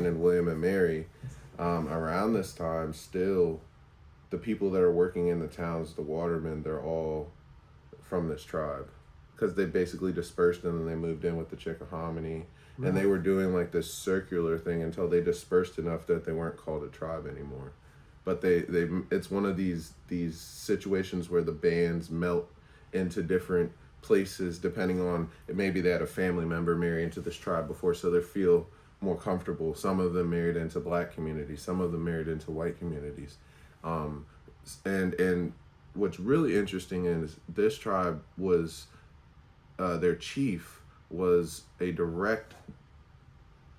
then in William and Mary, around this time, still, the people that are working in the towns, the watermen, they're all from this tribe. Because they basically dispersed and then they moved in with the Chickahominy. And they were doing like this circular thing until they dispersed enough that they weren't called a tribe anymore. But it's one of these situations where the bands melt into different places depending on, maybe they had a family member marry into this tribe before, so they feel more comfortable. Some of them married into black communities, some of them married into white communities. And what's really interesting is this tribe was, their chief was a direct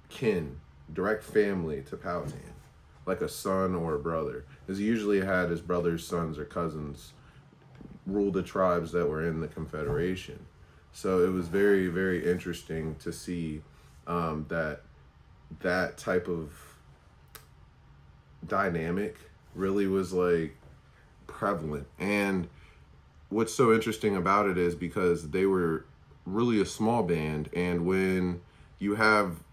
family to Powhatan, like a son or a brother. Because he usually had his brothers, sons, or cousins rule the tribes that were in the Confederation. So it was very, very interesting to see that type of dynamic really was like prevalent. And what's so interesting about it is because they were really a small band, and when you have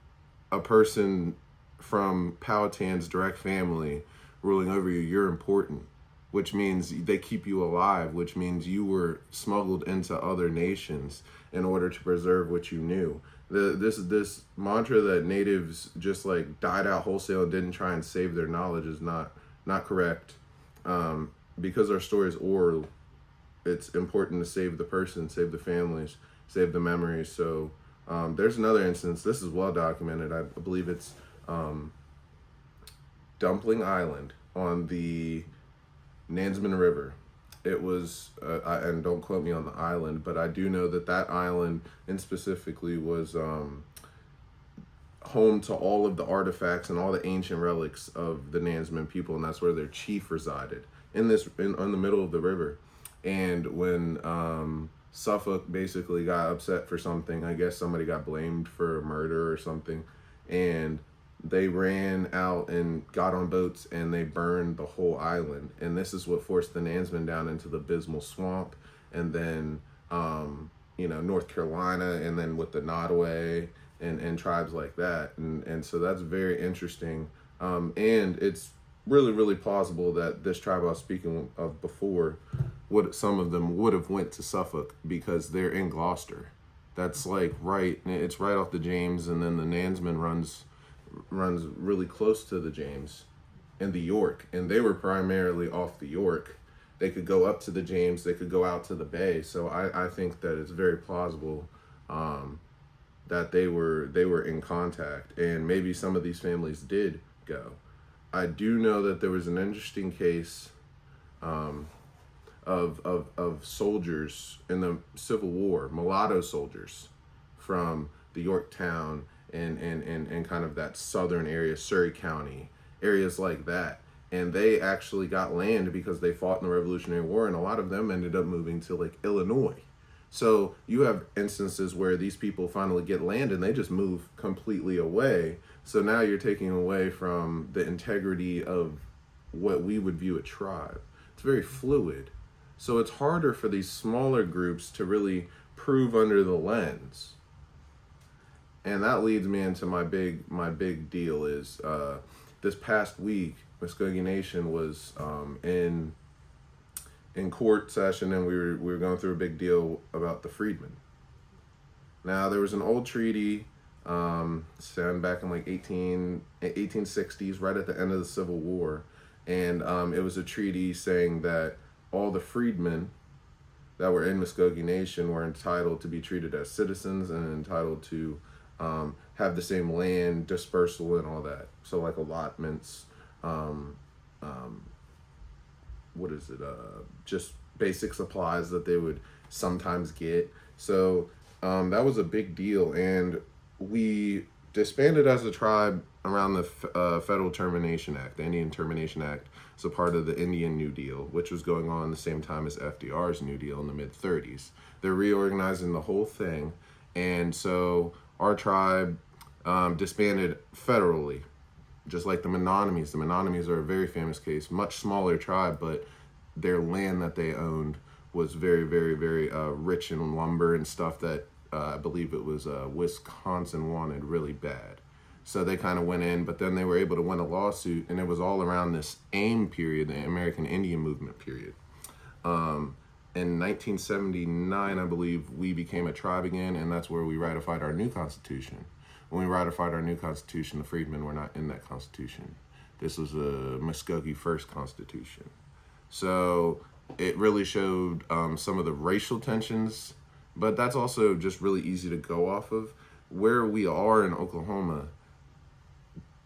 a person from Powhatan's direct family ruling over you, you're important, which means they keep you alive, which means you were smuggled into other nations in order to preserve what you knew. This mantra that natives just like died out wholesale and didn't try and save their knowledge is not correct. Because our story is oral, it's important to save the person, save the families, save the memories. So there's another instance. This is well documented. I believe it's Dumpling Island on the Nansemond River. It was, and don't quote me on the island, but I do know that island in specifically was home to all of the artifacts and all the ancient relics of the Nansemond people, and that's where their chief resided, in the middle of the river. And when Suffolk basically got upset for something, I guess somebody got blamed for murder or something, and they ran out and got on boats and they burned the whole island. And this is what forced the Nansemond down into the Abysmal Swamp, and then North Carolina, and then with the Nottoway and tribes like that. And so that's very interesting. And it's really, really plausible that this tribe I was speaking of before, some of them would have went to Suffolk because they're in Gloucester. That's like it's right off the James, and then the Nansemond runs really close to the James and the York, and they were primarily off the York. They could go up to the James, they could go out to the bay. So I think that it's very plausible that they were in contact, and maybe some of these families did go. I do know that there was an interesting case of soldiers in the Civil War, mulatto soldiers from the Yorktown and kind of that southern area, Surrey County, areas like that. And they actually got land because they fought in the Revolutionary War, and a lot of them ended up moving to like Illinois. So you have instances where these people finally get land and they just move completely away. So now you're taking away from the integrity of what we would view a tribe. It's very fluid. So it's harder for these smaller groups to really prove under the lens. And that leads me into my big deal is this past week, Muscogee Nation was in court session, and we were going through a big deal about the freedmen. Now, there was an old treaty signed back in like 1860s, right at the end of the Civil War, and it was a treaty saying that all the freedmen that were in Muscogee Nation were entitled to be treated as citizens and entitled to have the same land dispersal and all that. So like allotments, just basic supplies that they would sometimes get. So that was a big deal, and we disbanded as a tribe around the Federal Termination Act. The Indian Termination Act is a part of the Indian New Deal, which was going on the same time as FDR's New Deal in the mid-30s. They're reorganizing the whole thing, and so our tribe disbanded federally, just like the Mononymies. The Mononymies are a very famous case, much smaller tribe, but their land that they owned was very, very, very rich in lumber and stuff that I believe it was Wisconsin wanted really bad. So they kind of went in, but then they were able to win a lawsuit, and it was all around this AIM period, the American Indian Movement period. In 1979, I believe, we became a tribe again, and that's where we ratified our new Constitution. When we ratified our new Constitution, the freedmen were not in that Constitution. This was a Muscogee first Constitution. So it really showed some of the racial tensions, but that's also just really easy to go off of. Where we are in Oklahoma,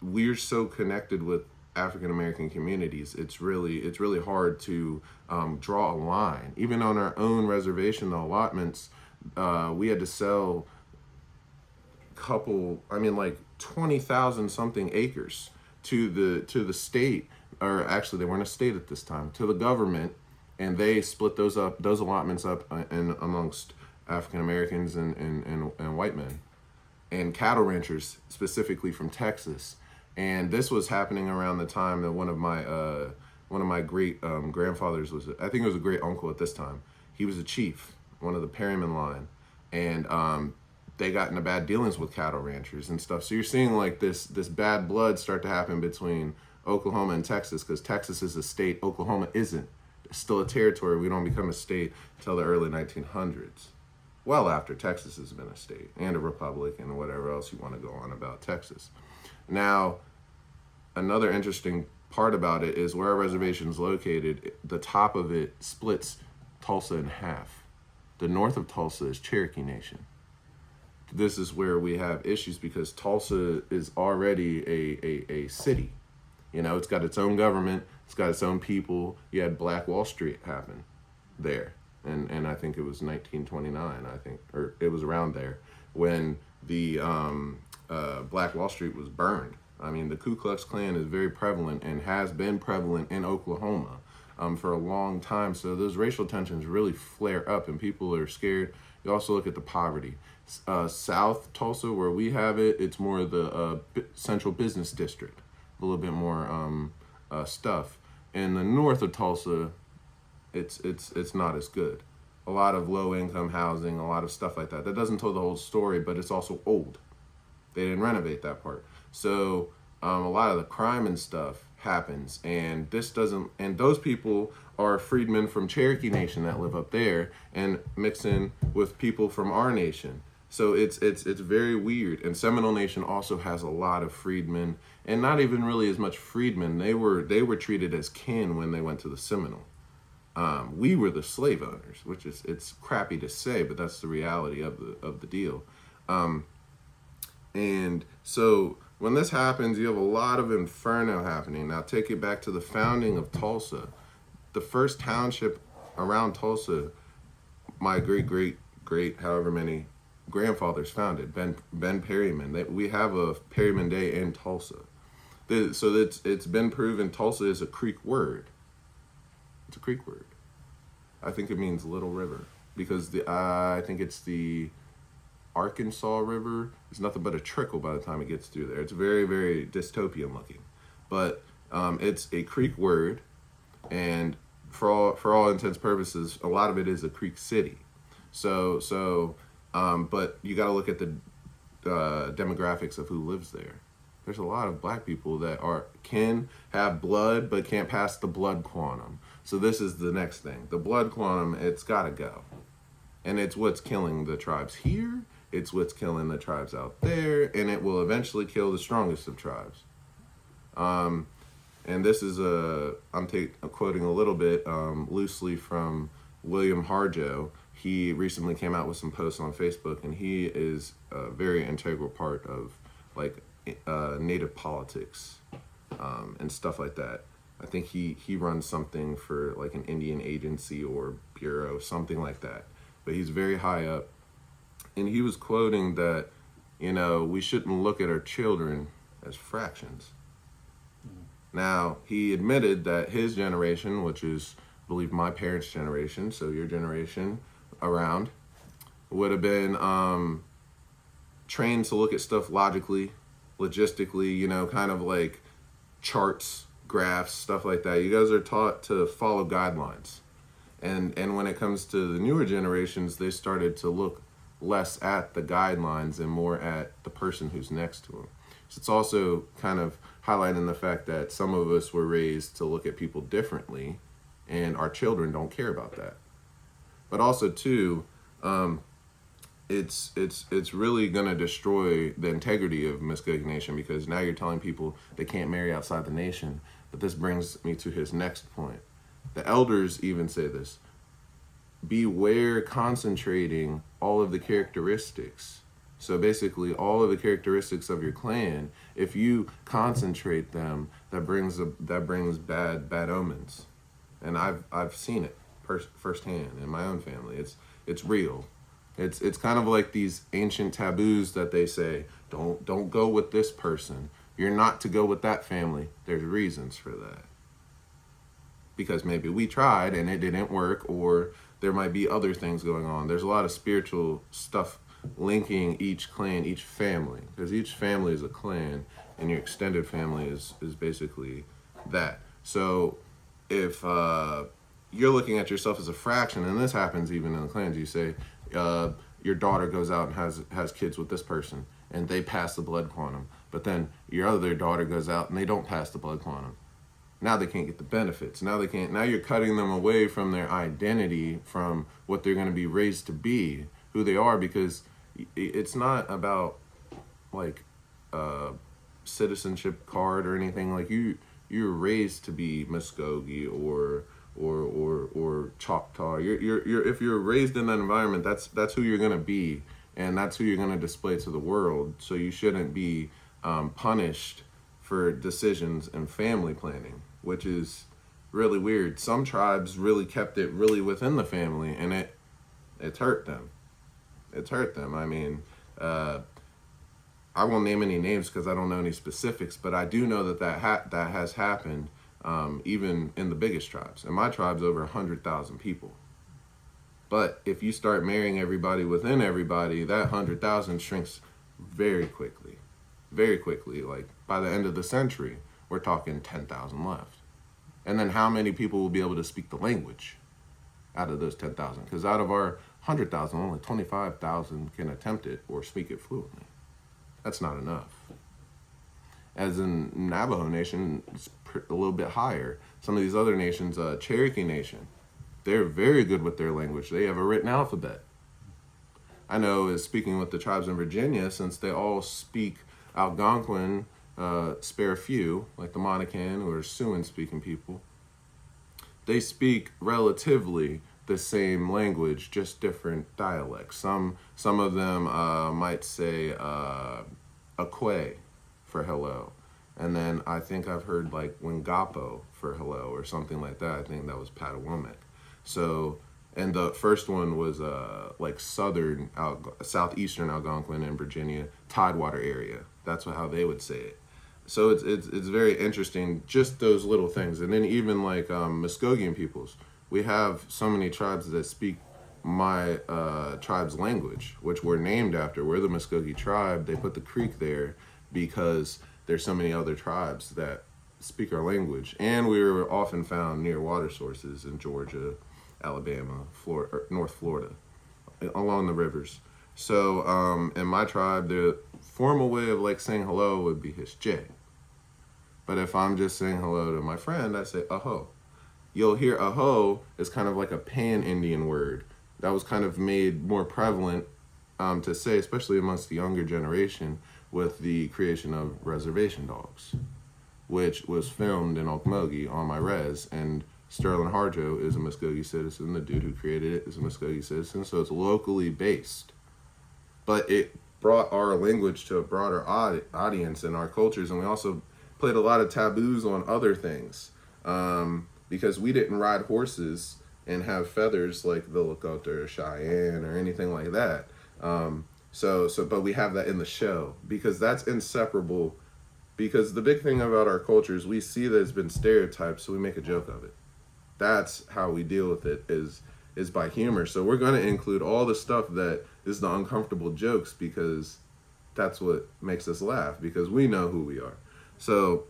we're so connected with African American communities. It's really hard to draw a line. Even on our own reservation, the allotments, we had to sell like 20,000 something acres to the state, or actually they weren't a state at this time, to the government, and they split those allotments up in amongst African Americans and white men and cattle ranchers, specifically from Texas. And this was happening around the time that one of my great grandfathers was, I think it was a great uncle at this time. He was a chief, one of the Perryman line, and they got into bad dealings with cattle ranchers and stuff. So you're seeing like this bad blood start to happen between Oklahoma and Texas, because Texas is a state, Oklahoma isn't. It's still a territory. We don't become a state until the early 1900s. Well after Texas has been a state and a republic and whatever else you want to go on about Texas. Now, another interesting part about it is where our reservation is located, the top of it splits Tulsa in half. The north of Tulsa is Cherokee Nation. This is where we have issues because Tulsa is already a city. You know, it's got its own government, it's got its own people. You had Black Wall Street happen there. And I think it was 1929, or it was around there, when the Black Wall Street was burned. I mean, the Ku Klux Klan is very prevalent and has been prevalent in Oklahoma for a long time. So those racial tensions really flare up and people are scared. You also look at the poverty. South Tulsa, where we have it, it's more of the central business district, a little bit more stuff. In the north of Tulsa, it's not as good. A lot of low income housing, a lot of stuff like that. That doesn't tell the whole story, but it's also old. They didn't renovate that part. So a lot of the crime and stuff happens, and those people are freedmen from Cherokee Nation that live up there and mix in with people from our nation. So it's very weird. And Seminole Nation also has a lot of freedmen, and not even really as much freedmen. They were treated as kin when they went to the Seminole. We were the slave owners, which it's crappy to say, but that's the reality of the deal. And so when this happens, you have a lot of inferno happening. Now take it back to the founding of Tulsa. The first township around Tulsa, my great however many grandfathers founded, Ben Perryman. We have a Perryman Day in Tulsa. So it's been proven Tulsa is a Creek word. It's a Creek word. I think it means little river, because I think it's the Arkansas River. It's nothing but a trickle by the time it gets through there. It's very, very dystopian looking, but it's a Creek word, and for all intents and purposes, a lot of it is a Creek city. So but you got to look at the demographics of who lives there. There's a lot of black people that can have blood but can't pass the blood quantum. So this is the next thing. The blood quantum, it's got to go. And it's what's killing the tribes here. It's what's killing the tribes out there. And it will eventually kill the strongest of tribes. And this is I'm quoting a little bit loosely from William Harjo. He recently came out with some posts on Facebook, and he is a very integral part of like Native politics and stuff like that. I think he runs something for like an Indian agency or bureau, something like that. But he's very high up. And he was quoting that, we shouldn't look at our children as fractions. Mm-hmm. Now, he admitted that his generation, which is, I believe, my parents' generation, so your generation around, would have been trained to look at stuff logically, logistically, kind of like charts, graphs, stuff like that. You guys are taught to follow guidelines. And when it comes to the newer generations, they started to look less at the guidelines and more at the person who's next to them. So it's also kind of highlighting the fact that some of us were raised to look at people differently, and our children don't care about that. But also too, it's really gonna destroy the integrity of Muscogee Nation, because now you're telling people they can't marry outside the nation. But this brings me to his next point. The elders even say this: beware concentrating all of the characteristics. So basically, all of the characteristics of your clan, if you concentrate them, that brings bad omens. And I've seen it firsthand in my own family. It's real. It's kind of like these ancient taboos that they say, don't go with this person. You're not to go with that family. There's reasons for that. Because maybe we tried and it didn't work, or there might be other things going on. There's a lot of spiritual stuff linking each clan, each family, because each family is a clan, and your extended family is basically that. So if you're looking at yourself as a fraction, and this happens even in the clans, you say your daughter goes out and has kids with this person, and they pass the blood quantum, but then your other daughter goes out and they don't pass the blood quantum. Now they can't get the benefits. Now you're cutting them away from their identity, from what they're going to be raised to be, who they are, because it's not about like citizenship card or anything. Like you're raised to be Muscogee or Choctaw. You're if you're raised in that environment, that's who you're going to be, and that's who you're going to display to the world. So you shouldn't be punished for decisions and family planning, which is really weird. Some tribes really kept it really within the family, and it's hurt them. It's hurt them. I mean, I won't name any names because I don't know any specifics, but I do know that has happened even in the biggest tribes. And my tribe's over 100,000 people. But if you start marrying everybody within everybody, that 100,000 shrinks very quickly. Very quickly. Like by the end of the century, we're talking 10,000 left. And then how many people will be able to speak the language out of those 10,000? Because out of our 100,000, only 25,000 can attempt it or speak it fluently. That's not enough. As in Navajo Nation, it's a little bit higher. Some of these other nations, Cherokee Nation, they're very good with their language. They have a written alphabet. I know, as speaking with the tribes in Virginia, since they all speak Algonquin, spare a few, like the Monacan or Siouan-speaking people, they speak relatively the same language, just different dialects. Some of them might say Akwe for hello, and then I think I've heard like Wingapo for hello or something like that. I think that was Patawomek. So, and the first one was like southeastern Algonquin in Virginia, Tidewater area. That's how they would say it. So it's very interesting, just those little things. And then even like Muscogean peoples, we have so many tribes that speak my tribe's language, which we're named after. We're the Muscogee tribe. They put the creek there because there's so many other tribes that speak our language. And we were often found near water sources in Georgia, Alabama, Florida, North Florida, along the rivers. So in my tribe, the formal way of like saying hello would be hisje. But if I'm just saying hello to my friend, I say aho. You'll hear aho is kind of like a pan-Indian word that was kind of made more prevalent to say, especially amongst the younger generation, with the creation of reservation dogs, which was filmed in Ocmulgee on my res, and Sterling Harjo is a Muscogee citizen. The dude who created it is a Muscogee citizen, so it's locally based. But it brought our language to a broader audience in our cultures, and we also played a lot of taboos on other things. Because we didn't ride horses and have feathers like the Lakota or Cheyenne or anything like that. But we have that in the show because that's inseparable. Because the big thing about our culture is we see that it's been stereotyped, so we make a joke of it. That's how we deal with it is by humor. So we're going to include all the stuff that is the uncomfortable jokes because that's what makes us laugh because we know who we are. So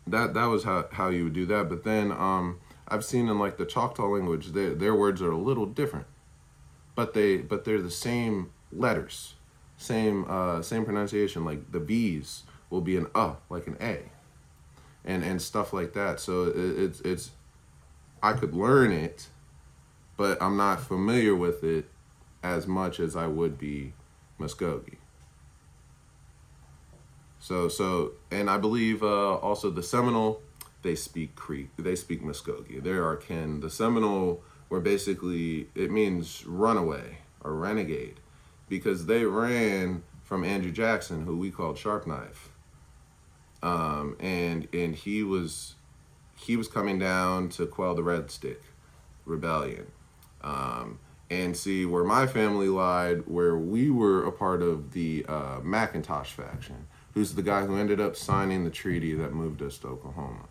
that was how you would do that. But then I've seen in like the Choctaw language, their words are a little different, but they're the same letters, same pronunciation. Like the V's will be an like an A, and stuff like that. So it's I could learn it, but I'm not familiar with it as much as I would be Muscogee. So and I believe also the Seminole, they speak Creek, they speak Muscogee. They are kin. The Seminole were basically, it means runaway or renegade, because they ran from Andrew Jackson, who we called Sharp Knife, and he was coming down to quell the Red Stick Rebellion. And see where my family lied, where we were a part of the McIntosh faction, who's the guy who ended up signing the treaty that moved us to Oklahoma.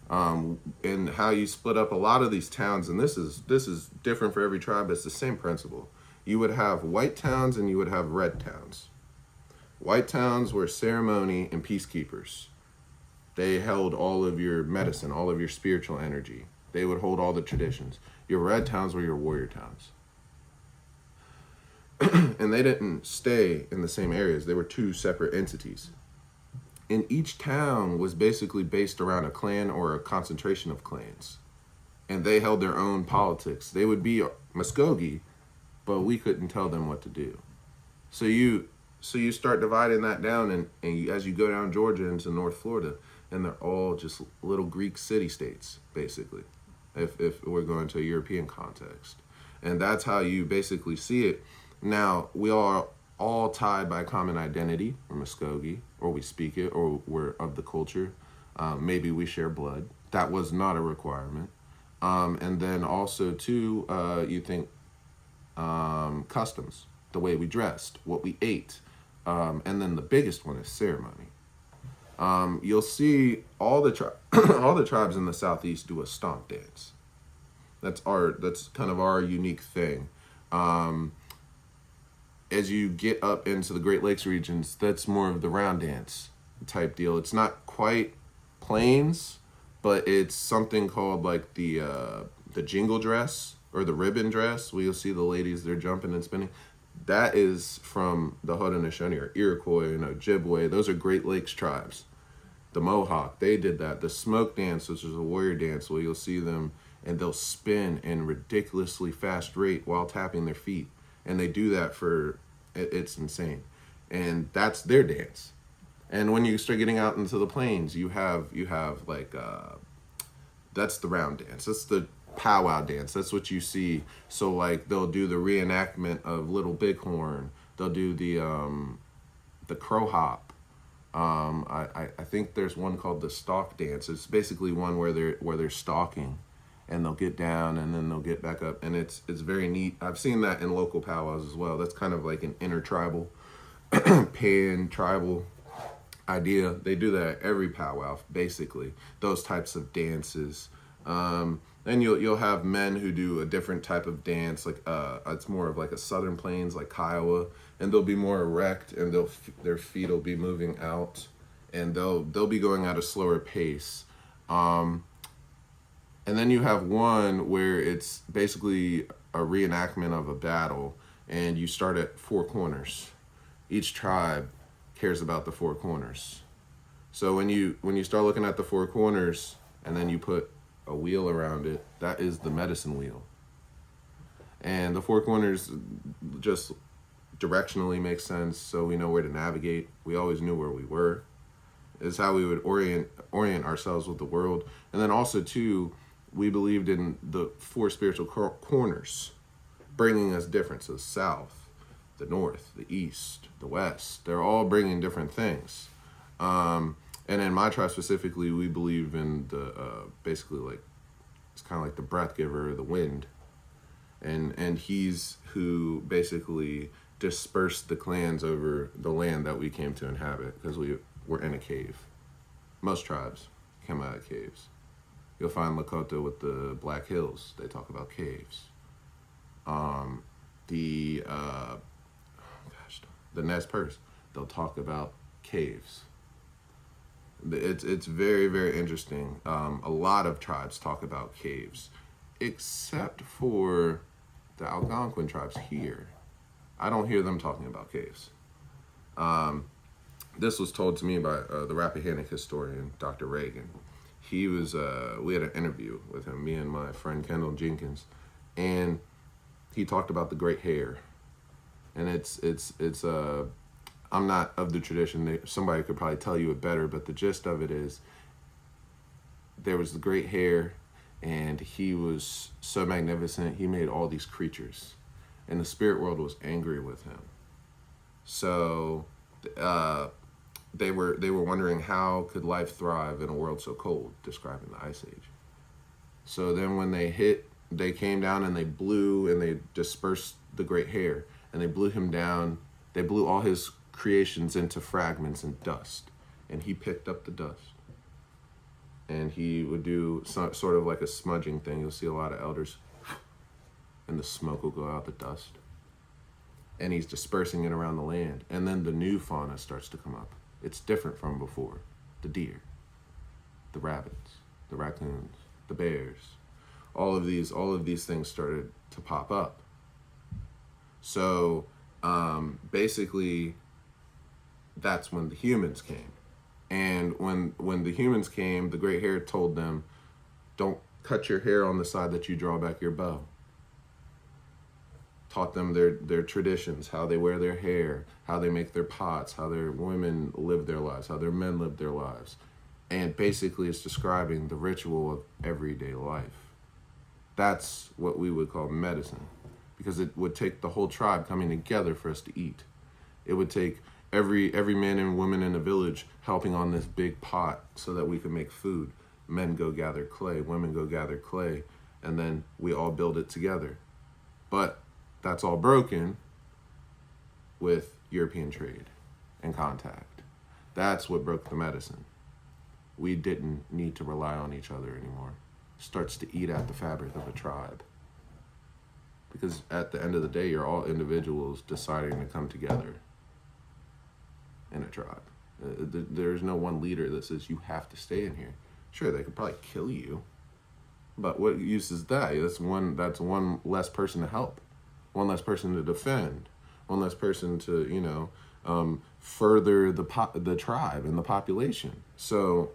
And how you split up a lot of these towns, and this is different for every tribe, but it's the same principle. You would have white towns and you would have red towns. White towns were ceremony and peacekeepers. They held all of your medicine, all of your spiritual energy. They would hold all the traditions. Your red towns were your warrior towns. And they didn't stay in the same areas. They were two separate entities. And each town was basically based around a clan or a concentration of clans. And they held their own politics. They would be Muscogee, but we couldn't tell them what to do. So you start dividing that down, and as you go down Georgia into North Florida, and they're all just little Greek city-states, basically, if we're going to a European context. And that's how you basically see it. Now, we are all tied by a common identity. We're Muscogee, or we speak it, or we're of the culture. Maybe we share blood. That was not a requirement. And then also, too, you think customs, the way we dressed, what we ate. And then the biggest one is ceremony. You'll see all the all the tribes in the Southeast do a stomp dance. That's kind of our unique thing. As you get up into the Great Lakes regions, that's more of the round dance type deal. It's not quite plains, but it's something called like the jingle dress or the ribbon dress, where you'll see the ladies, they're jumping and spinning. That is from the Haudenosaunee or Iroquois and Ojibwe. Those are Great Lakes tribes. The Mohawk, they did that. The smoke dance, which is a warrior dance, where you'll see them and they'll spin in ridiculously fast rate while tapping their feet. And they do that it's insane. And that's their dance. And when you start getting out into the plains, you have like, that's the round dance. That's the powwow dance. That's what you see. So like they'll do the reenactment of Little Bighorn. They'll do the crow hop. I think there's one called the stalk dance. It's basically one where they're stalking, and they'll get down and then they'll get back up, and it's very neat. I've seen that in local powwows as well. That's kind of like an intertribal, pan-tribal idea. They do that at every powwow, basically. Those types of dances. Then you'll have men who do a different type of dance, like it's more of like a Southern Plains, like Kiowa, and they'll be more erect, and their feet will be moving out, and they'll be going at a slower pace. And then you have one where it's basically a reenactment of a battle, and you start at four corners. Each tribe cares about the four corners. So when you start looking at the four corners, and then you put a wheel around it, that is the medicine wheel. And the four corners just directionally make sense, so we know where to navigate. We always knew where we were. It's how we would orient ourselves with the world. And then also too, we believed in the four spiritual corners, bringing us differences: south, the north, the east, the west. They're all bringing different things. And in my tribe specifically, we believe in the basically like, it's kind of like the breath giver, the wind, and he's who basically dispersed the clans over the land that we came to inhabit, because we were in a cave. Most tribes came out of caves. You'll find Lakota with the Black Hills. They talk about caves. The Nez Perce, they'll talk about caves. It's very, very interesting. A lot of tribes talk about caves, except for the Algonquin tribes here. I don't hear them talking about caves. this was told to me by the Rappahannock historian, Dr. Reagan. He was, we had an interview with him, me and my friend Kendall Jenkins, and he talked about the Great Hair. And I'm not of the tradition. Somebody could probably tell you it better, but the gist of it is there was the Great Hair, and he was so magnificent. He made all these creatures, and the spirit world was angry with him. So they were wondering how could life thrive in a world so cold, describing the Ice Age. So then when they came down and they blew and they dispersed the Great Hair, and they blew him down. They blew all his creations into fragments and dust, and he picked up the dust. And he would do sort of like a smudging thing. You'll see a lot of elders, and the smoke will go out the dust. And he's dispersing it around the land. And then the new fauna starts to come up. It's different from before. The deer, the rabbits, the raccoons, the bears. All of these things started to pop up. So basically, that's when the humans came. And when the humans came, the Great Hair told them, don't cut your hair on the side that you draw back your bow. Taught them their traditions, how they wear their hair, how they make their pots, how their women live their lives, how their men live their lives. And basically it's describing the ritual of everyday life. That's what we would call medicine, because it would take the whole tribe coming together for us to eat. It would take every man and woman in the village helping on this big pot so that we could make food. Men go gather clay, women go gather clay, and then we all build it together. But that's all broken with European trade and contact. That's what broke the medicine. We didn't need to rely on each other anymore. Starts to eat at the fabric of a tribe. Because at the end of the day, you're all individuals deciding to come together in a tribe. There's no one leader that says you have to stay in here. Sure, they could probably kill you, but what use is that? That's one less person to help, one less person to defend, one less person to further the tribe and the population. So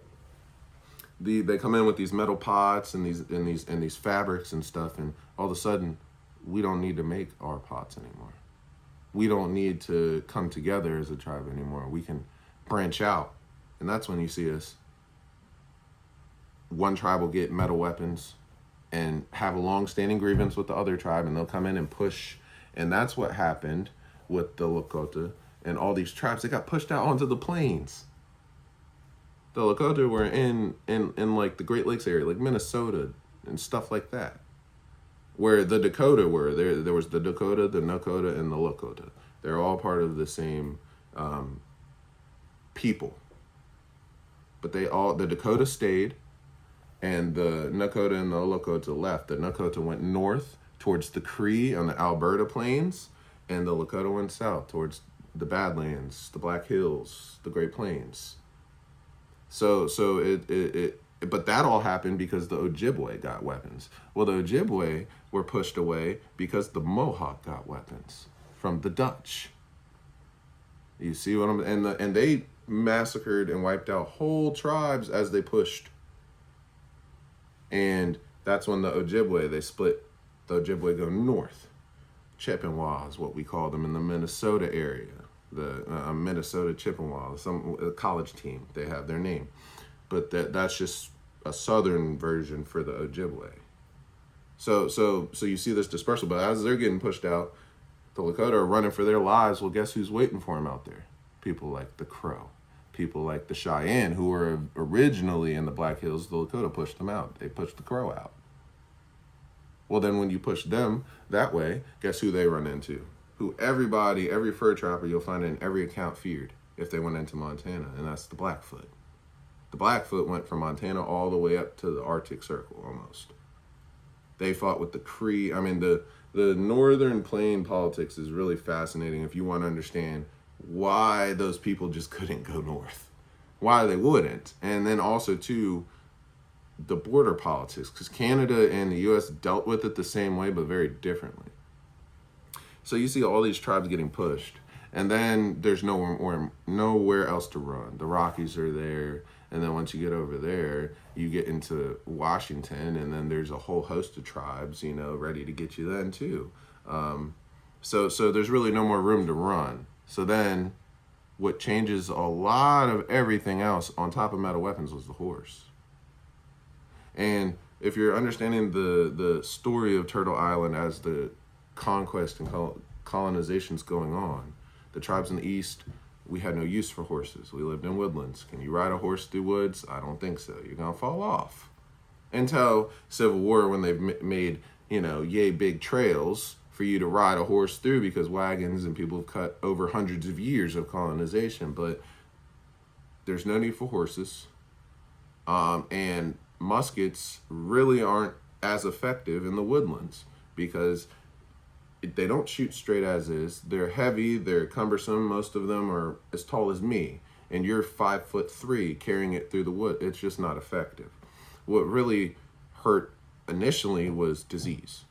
they come in with these metal pots and these fabrics and stuff, and all of a sudden, we don't need to make our pots anymore. We don't need to come together as a tribe anymore. We can branch out. And that's when you see us. One tribe will get metal weapons and have a long-standing grievance with the other tribe, and they'll come in and push. And that's what happened with the Lakota and all these tribes. They got pushed out onto the plains. The Lakota were in like the Great Lakes area, like Minnesota and stuff like that. Where the Dakota were, there was the Dakota, the Nakota, and the Lakota. They're all part of the same people. But the Dakota stayed, and the Nakota and the Lakota left. The Nakota went north towards the Cree on the Alberta plains, and the Lakota went south towards the Badlands, the Black Hills, the Great Plains. So but that all happened because the Ojibwe got weapons. Well, the Ojibwe were pushed away because the Mohawk got weapons from the Dutch. You see what and they massacred and wiped out whole tribes as they pushed. And that's when the Ojibwe, they split. The Ojibwe go north. Chippewa is what we call them in the Minnesota area. The Minnesota Chippewa, a college team, they have their name. But that's just a southern version for the Ojibwe. So you see this dispersal, but as they're getting pushed out, the Lakota are running for their lives. Well, guess who's waiting for them out there? People like the Crow, people like the Cheyenne, who were originally in the Black Hills. The Lakota pushed them out. They pushed the Crow out. Well, then when you push them that way, guess who they run into? Who every fur trapper you'll find in every account feared if they went into Montana, and that's the Blackfoot. The Blackfoot went from Montana all the way up to the Arctic Circle almost. They fought with the Cree. I mean, the northern plain politics is really fascinating if you want to understand why those people just couldn't go north, why they wouldn't. And then also, too, the border politics, because Canada and the U.S. dealt with it the same way, but very differently. So you see all these tribes getting pushed. And then there's nowhere else to run. The Rockies are there. And then once you get over there, you get into Washington, and then there's a whole host of tribes, ready to get you then too. So there's really no more room to run. So then what changes a lot of everything else on top of metal weapons was the horse. And if you're understanding the story of Turtle Island as the conquest and colonization's going on, the tribes in the east, we had no use for horses. We lived in woodlands. Can you ride a horse through woods? I don't think so. You're going to fall off. Until Civil War, when they've made, yay big trails for you to ride a horse through, because wagons and people have cut over hundreds of years of colonization. But there's no need for horses. And muskets really aren't as effective in the woodlands because they don't shoot straight as is. They're heavy, they're cumbersome. Most of them are as tall as me, and you're 5'3" carrying it through the wood. It's just not effective. What really hurt initially was disease.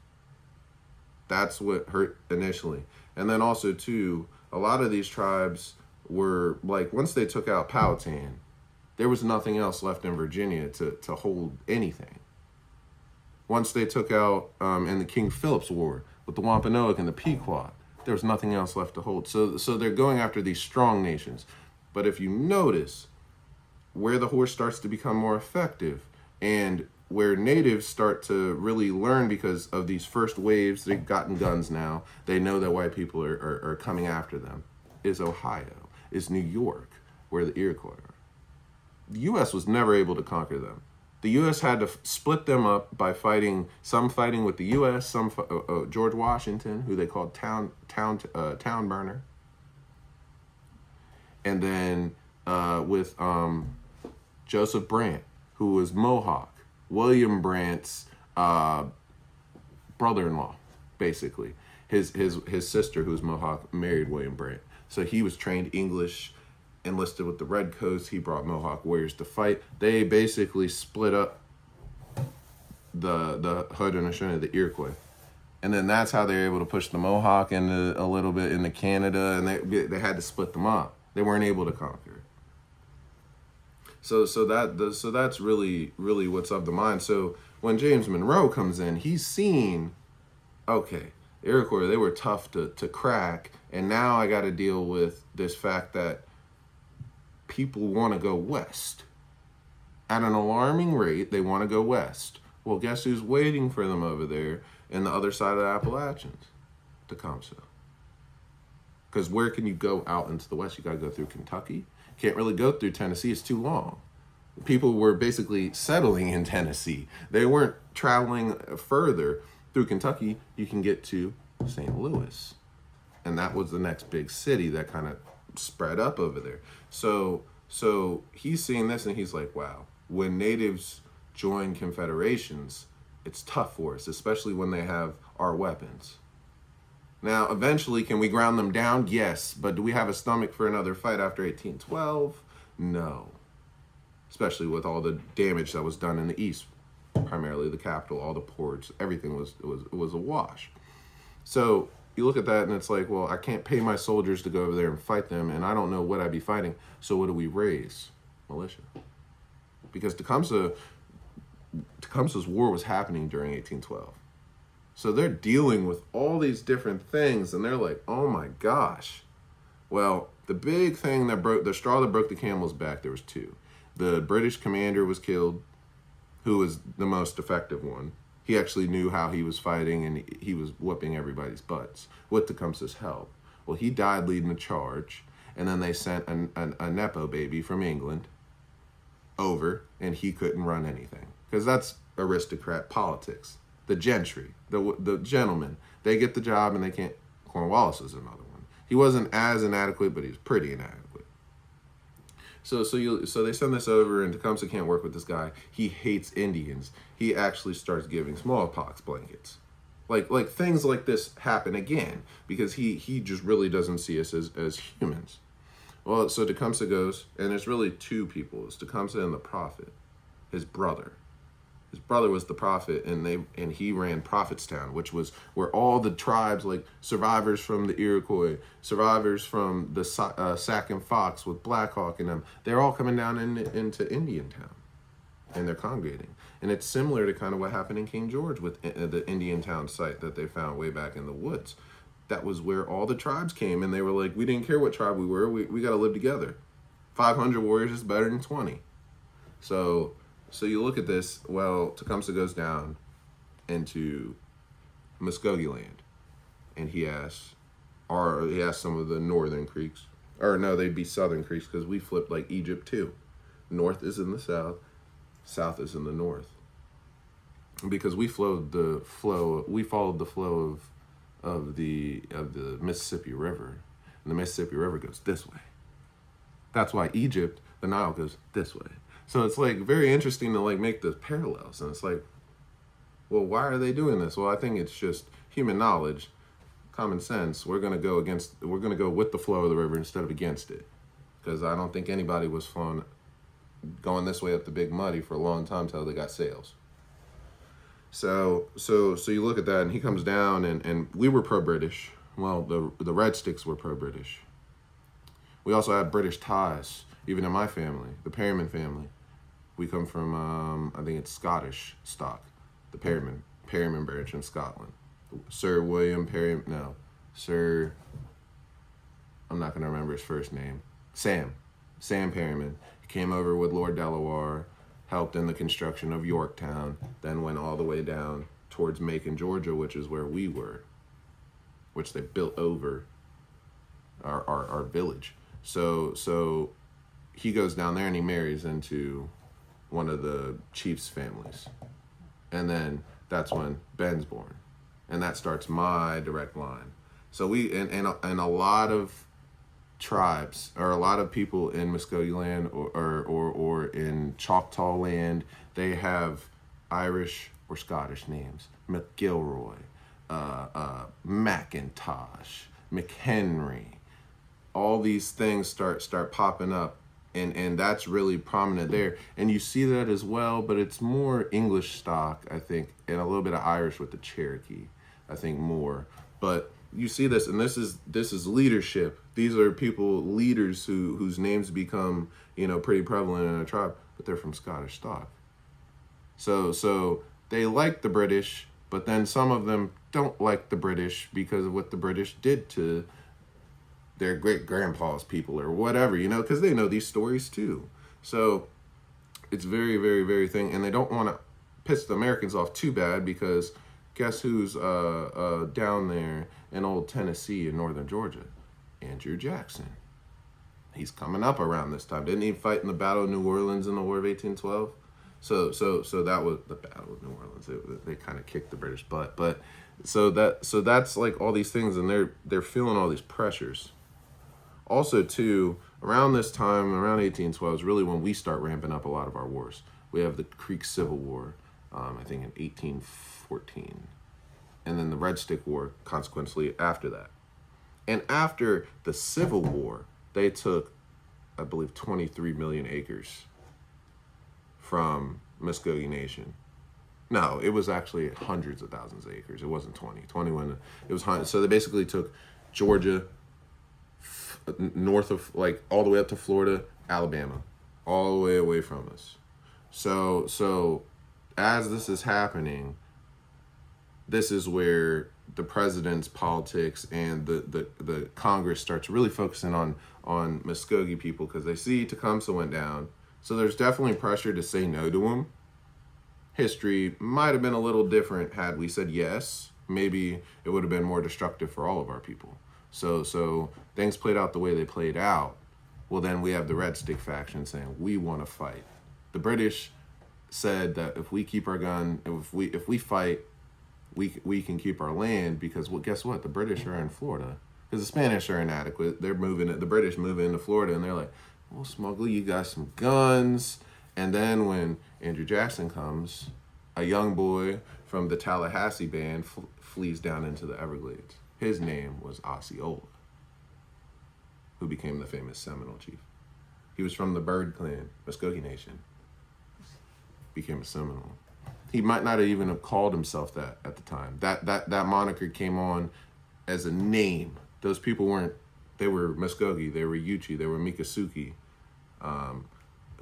That's what hurt initially. And then also too, a lot of these tribes were like, once they took out Powhatan, there was nothing else left in Virginia to hold anything. Once they took out in the King Philip's War with the Wampanoag and the Pequot, there was nothing else left to hold. So they're going after these strong nations. But if you notice where the horse starts to become more effective and where natives start to really learn because of these first waves, they've gotten guns now, they know that white people are coming after them, is Ohio, is New York, where the Iroquois are. The U.S. was never able to conquer them. The U.S. had to split them up by some fighting with the U.S., some George Washington, who they called town burner, and then with Joseph Brant, who was Mohawk, William Brant's brother-in-law, basically. His sister, who was Mohawk, married William Brant, so he was trained English, enlisted with the Redcoats. He brought Mohawk warriors to fight. They basically split up the Haudenosaunee of the Iroquois. And then that's how they were able to push the Mohawk a little bit into Canada, and they had to split them up. They weren't able to conquer. So that's really what's up the mind. So when James Monroe comes in, he's seen, okay, Iroquois, they were tough to crack, and now I got to deal with this fact that people want to go west. At an alarming rate, they want to go west. Well, guess who's waiting for them over there in the other side of the Appalachians? Tecumseh. Because where can you go out into the west? You got to go through Kentucky. Can't really go through Tennessee. It's too long. People were basically settling in Tennessee. They weren't traveling further. Through Kentucky, you can get to St. Louis. And that was the next big city that kind of spread up over there. So he's seeing this and he's like, wow, when natives join confederations, it's tough for us, especially when they have our weapons. Now, eventually, can we ground them down? Yes, but do we have a stomach for another fight after 1812? No. Especially with all the damage that was done in the East, primarily the capital, all the ports, everything was a wash. So you look at that and it's like, well, I can't pay my soldiers to go over there and fight them, and I don't know what I'd be fighting. So what do we raise? Militia. Because Tecumseh's war was happening during 1812. So they're dealing with all these different things, and they're like, oh my gosh. Well, the big thing the straw that broke the camel's back, there was two. The British commander was killed, who was the most effective one. He actually knew how he was fighting, and he was whooping everybody's butts with Tecumseh's help. Well, he died leading the charge, and then they sent a Nepo baby from England over, and he couldn't run anything. Because that's aristocrat politics. The gentry, the gentlemen, they get the job and they can't. Cornwallis is another one. He wasn't as inadequate, but he was pretty inadequate. So they send this over, and Tecumseh can't work with this guy. He hates Indians. He actually starts giving smallpox blankets. Like things like this happen again because he just really doesn't see us as humans. Well, so Tecumseh goes, and it's really two people. It's Tecumseh and the prophet, his brother. His brother was the prophet, and he ran Prophetstown, which was where all the tribes, like survivors from the Iroquois, survivors from the Sac and Fox with Black Hawk and them, they're all coming down into Indiantown, and they're congregating. And it's similar to kind of what happened in King George with the Indiantown site that they found way back in the woods. That was where all the tribes came, and they were like, we didn't care what tribe we were, we got to live together. 500 warriors is better than 20. So you look at this, well, Tecumseh goes down into Muscogee land, and he asks some of the northern Creeks, or no, they'd be southern Creeks, because we flipped like Egypt too. North is in the south, south is in the north. Because we followed the flow of the Mississippi River, and the Mississippi River goes this way. That's why Egypt, the Nile, goes this way. So it's like very interesting to like make the parallels. And it's like, well, why are they doing this? Well, I think it's just human knowledge, common sense. We're going to go with the flow of the river instead of against it. Because I don't think anybody was going this way up the Big Muddy for a long time till they got sails. So you look at that, and he comes down, and we were pro-British. Well, the Red Sticks were pro-British. We also had British ties, even in my family, the Perryman family. We come from, I think it's Scottish stock, the Perryman branch in Scotland. Sir William Perryman, no, Sir, I'm not going to remember his first name. Sam Perryman. He came over with Lord Delaware, helped in the construction of Yorktown, then went all the way down towards Macon, Georgia, which is where we were, which they built over our village. So he goes down there and he marries into one of the chief's families. And then that's when Ben's born. And that starts my direct line. So we, and a lot of tribes, or a lot of people in Muscogee land or in Choctaw land, they have Irish or Scottish names. McGilroy, McIntosh, McHenry. All these things start popping up. And that's really prominent there. And you see that as well, but it's more English stock, I think, and a little bit of Irish with the Cherokee, I think more. But you see this, and this is leadership. These are leaders whose names become, pretty prevalent in a tribe, but they're from Scottish stock. So they like the British, but then some of them don't like the British because of what the British did to their great-grandpa's people or whatever, because they know these stories too. So it's very, very, very thing. And they don't want to piss the Americans off too bad, because guess who's down there in old Tennessee and northern Georgia? Andrew Jackson. He's coming up around this time. Didn't he fight in the Battle of New Orleans in the War of 1812? So that was the Battle of New Orleans. They kind of kicked the British butt. But so that's like all these things, and they're feeling all these pressures. Also, too, around this time, around 1812, is really when we start ramping up a lot of our wars. We have the Creek Civil War, I think in 1814. And then the Red Stick War, consequently, after that. And after the Civil War, they took, I believe, 23 million acres from Muscogee Nation. No, it was actually hundreds of thousands of acres. It wasn't 21. It was hundreds. So they basically took Georgia, north of, like, all the way up to Florida, Alabama, all the way away from us. So as this is happening, this is where the president's politics and the Congress starts really focusing on Muscogee people, because they see Tecumseh went down. So there's definitely pressure to say no to him. History might have been a little different had we said yes. Maybe it would have been more destructive for all of our people. So things played out the way they played out. Well, then we have the Red Stick faction saying, we want to fight. The British said that if we keep our gun, if we fight, we can keep our land, because, well, guess what? The British are in Florida. Because the Spanish are inadequate. The British move into Florida, and they're like, we'll smuggle you guys some guns. And then when Andrew Jackson comes, a young boy from the Tallahassee band flees down into the Everglades. His name was Osceola, who became the famous Seminole chief. He was from the Bird Clan, Muscogee Nation. Became a Seminole. He might not even have called himself that at the time. That moniker came on as a name. Those people weren't. They were Muscogee. They were Yuchi. They were Miccosukee.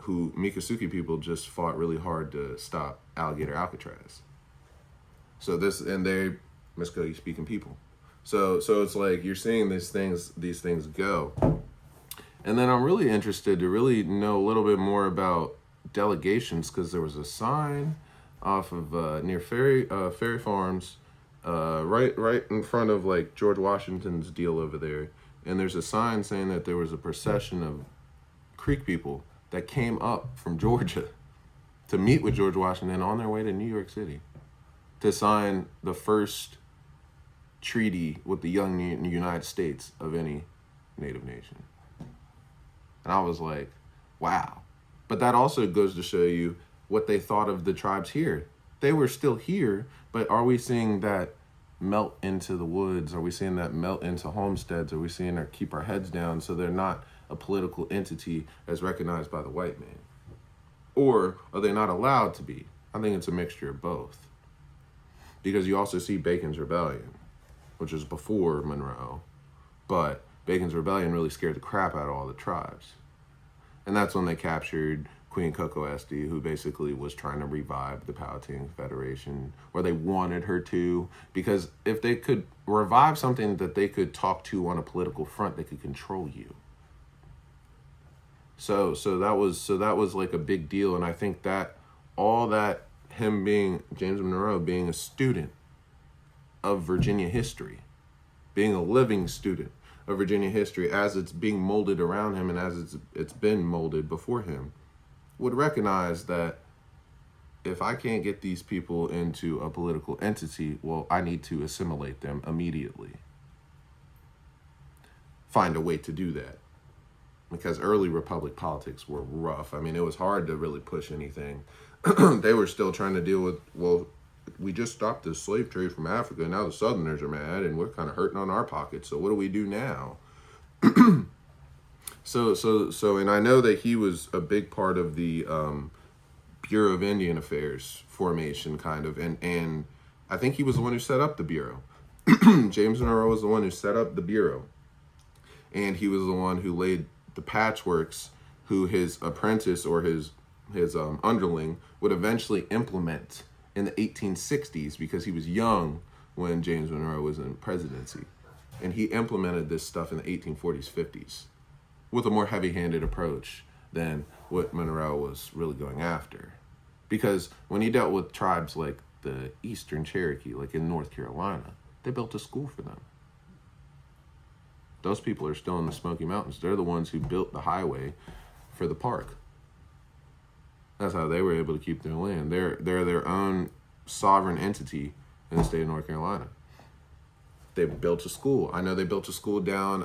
Who Miccosukee people just fought really hard to stop alligator Alcatraz. So they're Muscogee speaking people. So it's like you're seeing these things go. And then I'm really interested to really know a little bit more about delegations, because there was a sign off of near Ferry Farms, right in front of like George Washington's deal over there. And there's a sign saying that there was a procession of Creek people that came up from Georgia to meet with George Washington on their way to New York City to sign the first treaty with the young United States of any Native nation. And I was like, wow. But that also goes to show you what they thought of the tribes here. They were still here, but are we seeing that melt into the woods? Are we seeing that melt into homesteads? Are we seeing them keep our heads down so they're not a political entity as recognized by the white man? Or are they not allowed to be? I think it's a mixture of both. Because you also see Bacon's Rebellion, which is before Monroe, but Bacon's Rebellion really scared the crap out of all the tribes. And that's when they captured Queen Coco Esty, who basically was trying to revive the Powhatan Confederation, or they wanted her to, because if they could revive something that they could talk to on a political front, they could control you. So that was like a big deal, and I think that all that him being James Monroe being a student of Virginia history, being a living student of Virginia history as it's being molded around him and as it's been molded before him, would recognize that if I can't get these people into a political entity, well, I need to assimilate them immediately. Find a way to do that. Because early Republic politics were rough. I mean, it was hard to really push anything. They were still trying to deal with, well, we just stopped the slave trade from Africa, and now the Southerners are mad, and we're kind of hurting on our pockets, so what do we do now? So, and I know that he was a big part of the Bureau of Indian Affairs formation, kind of, and I think he was the one who set up the Bureau. James Monroe was the one who set up the Bureau, and he was the one who laid the patchworks, who his apprentice or his underling would eventually implement in the 1860s, because he was young when James Monroe was in presidency. And he implemented this stuff in the 1840s, 50s with a more heavy-handed approach than what Monroe was really going after. Because when he dealt with tribes like the Eastern Cherokee, like in North Carolina, they built a school for them. Those people are still in the Smoky Mountains. They're the ones who built the highway for the park. That's how they were able to keep their land. They're their own sovereign entity in the state of North Carolina. They built a school. I know they built a school down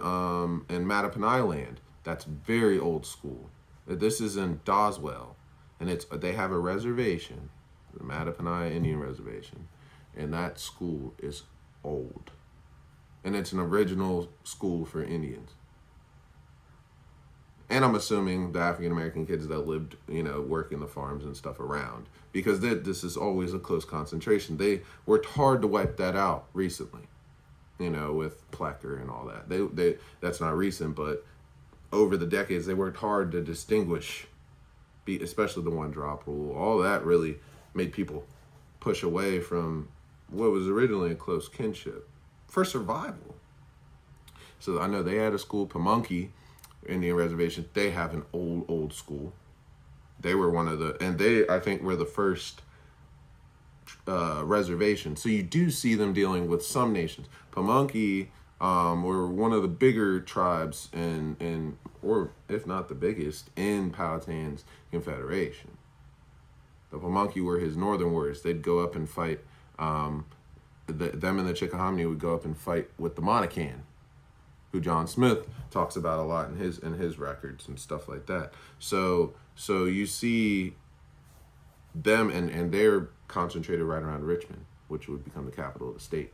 in Mattaponi land. That's very old school. This is in Doswell, and they have a reservation, the Mattaponi Indian Reservation, and that school is old. And it's an original school for Indians. And I'm assuming the African-American kids that lived, working the farms and stuff around. Because this is always a close concentration. They worked hard to wipe that out recently, with Plecker and all that. They that's not recent, but over the decades, they worked hard to distinguish, especially the one-drop rule. All that really made people push away from what was originally a close kinship for survival. So I know they had a school, Pamunkey Indian Reservation. They have an old school. They were they, I think, were the first reservation. So you do see them dealing with some nations. Pamunkey were one of the bigger tribes or if not the biggest, in Powhatan's Confederation. The Pamunkey were his northern warriors. They'd go up and fight. Them and the Chickahominy would go up and fight with the Monacan, who John Smith talks about a lot in his records and stuff like that. So you see them, and they're concentrated right around Richmond, which would become the capital of the state.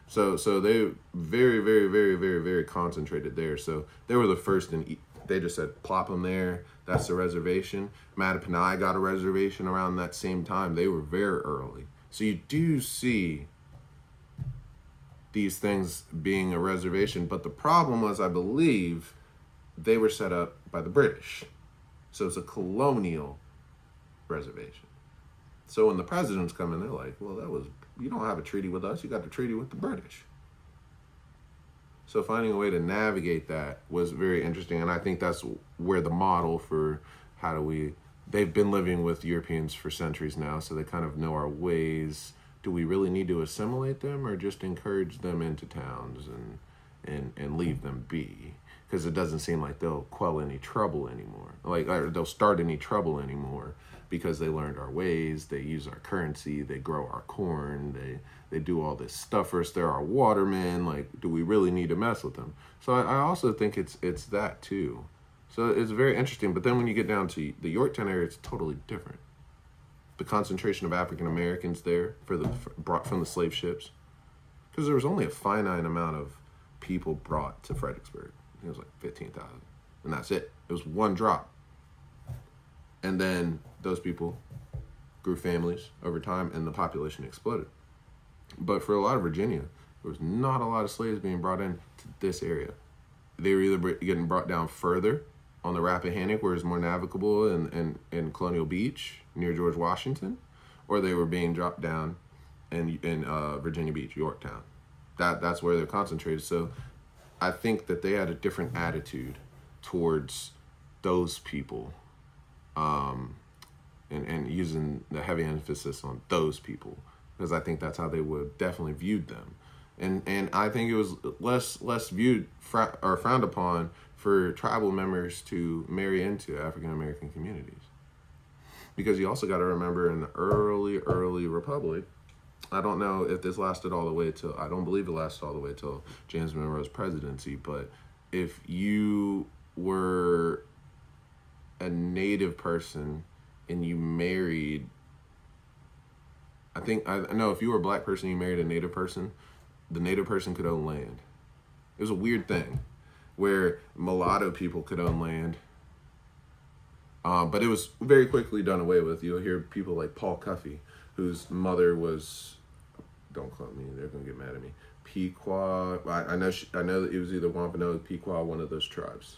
So they very, very, very, very, very concentrated there. So they were the first in They just said, plop them there. That's the reservation. Mattaponi got a reservation around that same time. They were very early. So you do see these things being a reservation. But the problem was, I believe, they were set up by the British. So it's a colonial reservation. So when the presidents come in, they're like, well, you don't have a treaty with us. You got the treaty with the British. So finding a way to navigate that was very interesting. And I think that's where the model for they've been living with Europeans for centuries now, so they kind of know our ways. Do we really need to assimilate them or just encourage them into towns and leave them be? Because it doesn't seem like they'll quell any trouble anymore. Or they'll start any trouble anymore because they learned our ways, they use our currency, they grow our corn, they do all this stuff for us. They're our watermen. Like, do we really need to mess with them? So I also think it's that too. So it's very interesting. But then when you get down to the Yorktown area, it's totally different. The concentration of African Americans there brought from the slave ships, because there was only a finite amount of people brought to Fredericksburg. It was like 15,000, and that's it. It was one drop. And then those people grew families over time, and the population exploded. But for a lot of Virginia, there was not a lot of slaves being brought in to this area. They were either getting brought down further on the Rappahannock, where it's more navigable, in Colonial Beach near George Washington, or they were being dropped down in Virginia Beach, Yorktown. That's where they're concentrated. So I think that they had a different attitude towards those people, and using the heavy emphasis on those people, because I think that's how they would definitely viewed them. And I think it was less viewed or frowned upon for tribal members to marry into African American communities. Because you also got to remember, in the early republic, I don't know if this lasted all the way till, I don't believe it lasted all the way till James Monroe's presidency, but if you were a Native person and you married, I know if you were a Black person and you married a Native person, the Native person could own land. It was a weird thing where mulatto people could own land. But it was very quickly done away with. You'll hear people like Paul Cuffey, whose mother was, don't quote me, they're gonna get mad at me, Pequot. I know that it was either Wampanoag, Pequot, one of those tribes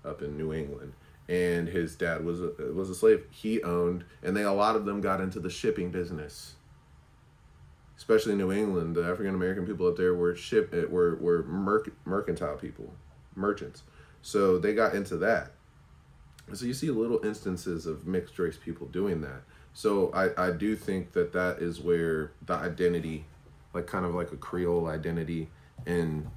up in New England. And his dad was a slave. He owned, and a lot of them got into the shipping business. Especially in New England, the African American people up there were mercantile people, merchants. So they got into that. So you see little instances of mixed race people doing that. So I do think that is where the identity, like kind of like a Creole identity in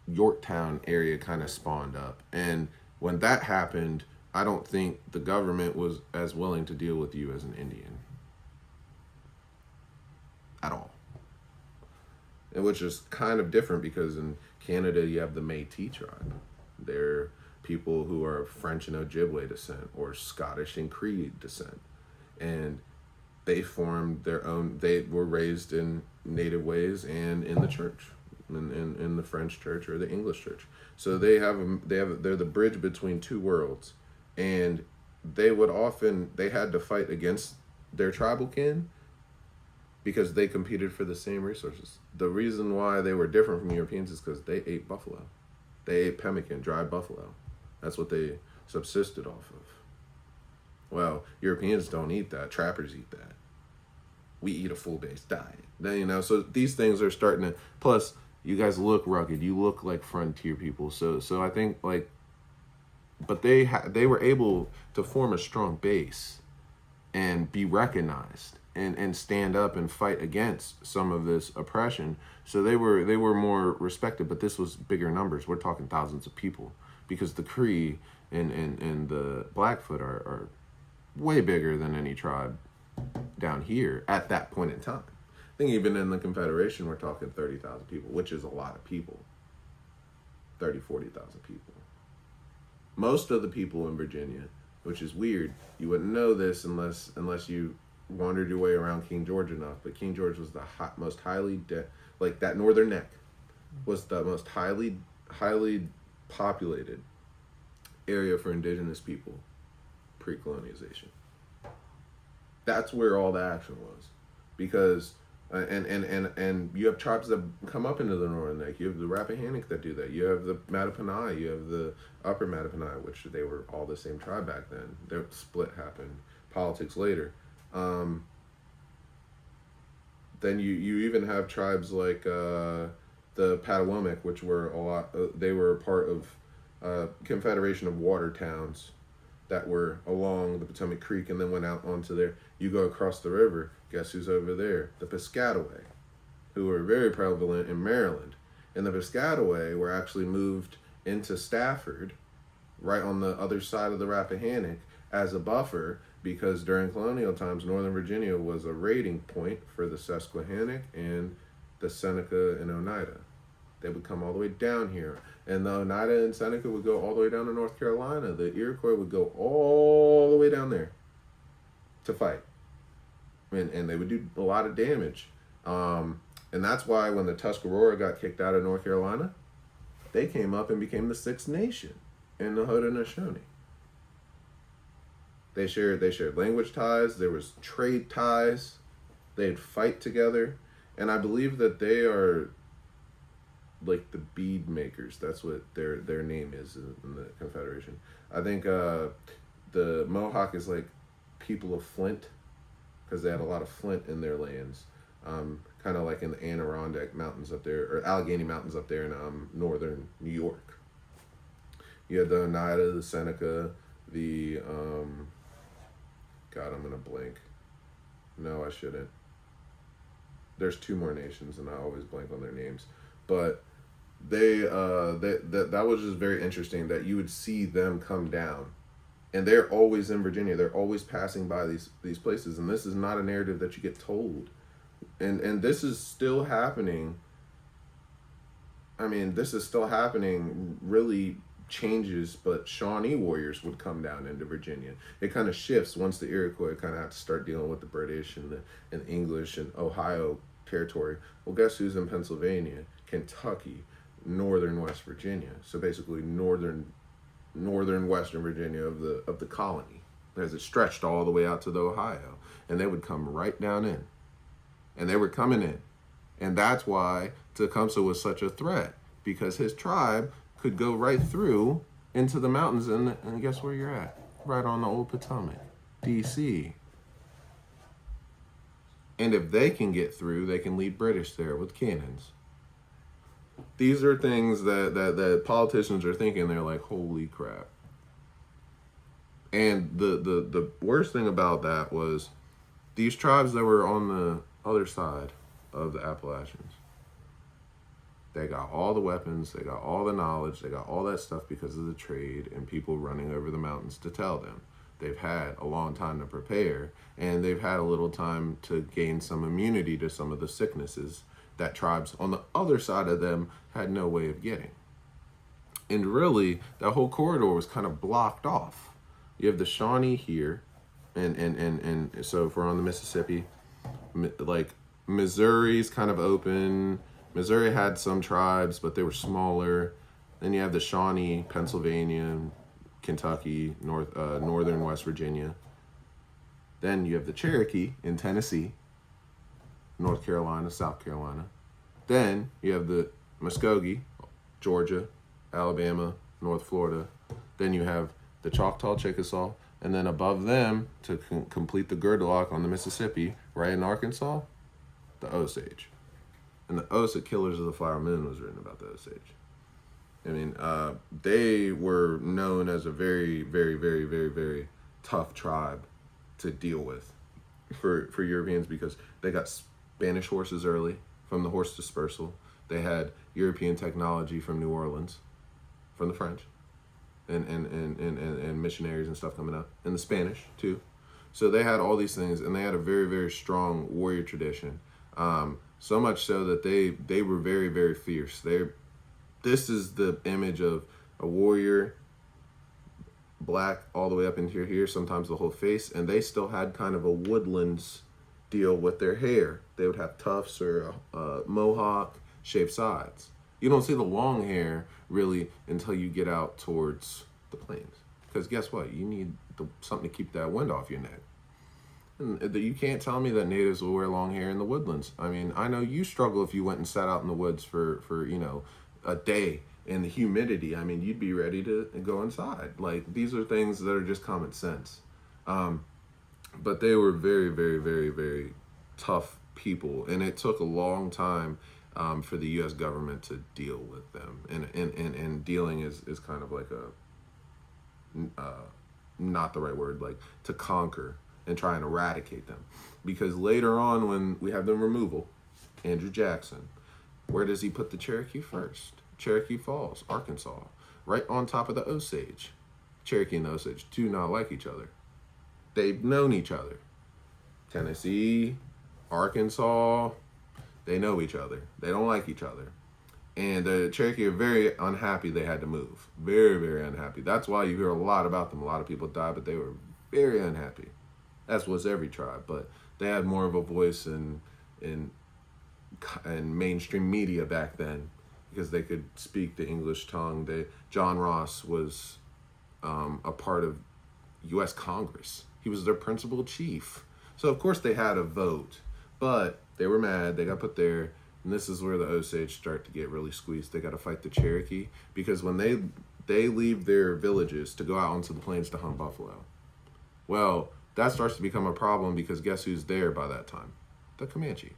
Yorktown area, kind of spawned up. And when that happened, I don't think the government was as willing to deal with you as an Indian at all. And which is kind of different, because in Canada you have the Métis tribe. They're people who are French and Ojibwe descent, or Scottish and Cree descent. And they formed their own, they were raised in Native ways and in the church, in the French church or the English church. So they're the bridge between two worlds. And they had to fight against their tribal kin because they competed for the same resources. The reason why they were different from Europeans is because they ate buffalo. They ate pemmican, dried buffalo. That's what they subsisted off of. Well, Europeans don't eat that. Trappers eat that. We eat a full-based diet. Then, so these things are starting to, plus you guys look rugged. You look like frontier people. So I think but they were able to form a strong base and be recognized and stand up and fight against some of this oppression. So they were more respected, but this was bigger numbers. We're talking thousands of people, because the Cree and the Blackfoot are way bigger than any tribe down here at that point in time. I think even in the Confederation, we're talking 30,000 people, which is a lot of people. 40,000 people. Most of the people in Virginia, which is weird, you wouldn't know this unless you wandered your way around King George enough, but King George was the most highly, that northern neck was the most highly populated area for indigenous people pre-colonization. That's where all the action was, because and you have tribes that come up into the Northern Neck. You have the Rappahannock that do that. You have the Mattaponi. You have the Upper Mattaponi, which they were all the same tribe back then. Their split happened, politics later. Then you even have tribes like the Patawomic, which were a lot. They were a part of Confederation of Water Towns that were along the Potomac Creek and then went out onto there. You go across the river, guess who's over there? The Piscataway, who were very prevalent in Maryland. And the Piscataway were actually moved into Stafford, right on the other side of the Rappahannock, as a buffer, because during colonial times, Northern Virginia was a raiding point for the Susquehannock and the Seneca and Oneida. They would come all the way down here. And the Oneida and Seneca would go all the way down to North Carolina. The Iroquois would go all the way down there to fight. And they would do a lot of damage. And that's why when the Tuscarora got kicked out of North Carolina, they came up and became the Sixth Nation in the Haudenosaunee. They shared language ties. There was trade ties. They'd fight together. And I believe that they are like the bead makers. That's what their name is in the Confederation. I think the Mohawk is like people of flint, because they had a lot of flint in their lands. Kind of like in the Adirondack Mountains up there, or Allegheny Mountains up there in northern New York. You had the Oneida, the Seneca, the God, I'm gonna blank. No, I shouldn't. There's two more nations, and I always blank on their names. But that was just very interesting that you would see them come down, and they're always in Virginia. They're always passing by these places, and this is not a narrative that you get told, and this is still happening. I mean, this is still happening. Really changes, but Shawnee warriors would come down into Virginia. It kind of shifts once the Iroquois kind of have to start dealing with the British and the English and Ohio territory. Well, guess who's in Pennsylvania? Kentucky, northern West Virginia. So basically northern Western Virginia of the colony, as it stretched all the way out to the Ohio. And they would come right down in. And they were coming in. And that's why Tecumseh was such a threat, because his tribe could go right through into the mountains, and guess where you're at? Right on the old Potomac, D.C. And if they can get through, they can lead British there with cannons. These are things that politicians are thinking. They're like, holy crap. And the worst thing about that was these tribes that were on the other side of the Appalachians, they got all the weapons, they got all the knowledge, they got all that stuff because of the trade and people running over the mountains to tell them. They've had a long time to prepare, and they've had a little time to gain some immunity to some of the sicknesses that tribes on the other side of them had no way of getting. And really, that whole corridor was kind of blocked off. You have the Shawnee here, and so if we're on the Mississippi, like Missouri's kind of open. Missouri had some tribes, but they were smaller. Then you have the Shawnee, Pennsylvania, Kentucky, northern West Virginia. Then you have the Cherokee in Tennessee, North Carolina, South Carolina. Then you have the Muscogee, Georgia, Alabama, North Florida. Then you have the Choctaw, Chickasaw, and then above them, to complete the gridlock on the Mississippi, right in Arkansas, the Osage. And the Osage Killers of the Flower Moon was written about the Osage. I mean, they were known as a very, very, very, very, very tough tribe to deal with for Europeans, because they got Spanish horses early from the horse dispersal. They had European technology from New Orleans, from the French, and missionaries and stuff coming up, and the Spanish too. So they had all these things, and they had a very, very strong warrior tradition. So much so that they were very, very fierce. This is the image of a warrior, black all the way up into here, sometimes the whole face, and they still had kind of a woodlands deal with their hair. They would have tufts or mohawk, shaved sides. You don't see the long hair really until you get out towards the plains. Because guess what? You need something to keep that wind off your neck. And you can't tell me that natives will wear long hair in the woodlands. I mean, I know you struggle if you went and sat out in the woods for a day in the humidity. I mean, you'd be ready to go inside. Like, these are things that are just common sense. But they were very, very, very, very tough people. And it took a long time for the U.S. government to deal with them. And dealing is kind of like not the right word, like to conquer and try and eradicate them. Because later on, when we have the removal, Andrew Jackson, where does he put the Cherokee first? Cherokee Falls, Arkansas, right on top of the Osage. Cherokee and Osage do not like each other. They've known each other. Tennessee, Arkansas, they know each other. They don't like each other. And the Cherokee are very unhappy they had to move. Very, very unhappy. That's why you hear a lot about them. A lot of people died, but they were very unhappy. As was every tribe, but they had more of a voice in mainstream media back then because they could speak the English tongue. John Ross was a part of U.S. Congress. He was their principal chief. So of course they had a vote, but they were mad. They got put there, and this is where the Osage start to get really squeezed. They got to fight the Cherokee because when they leave their villages to go out onto the plains to hunt buffalo, well, that starts to become a problem because guess who's there by that time? The Comanche.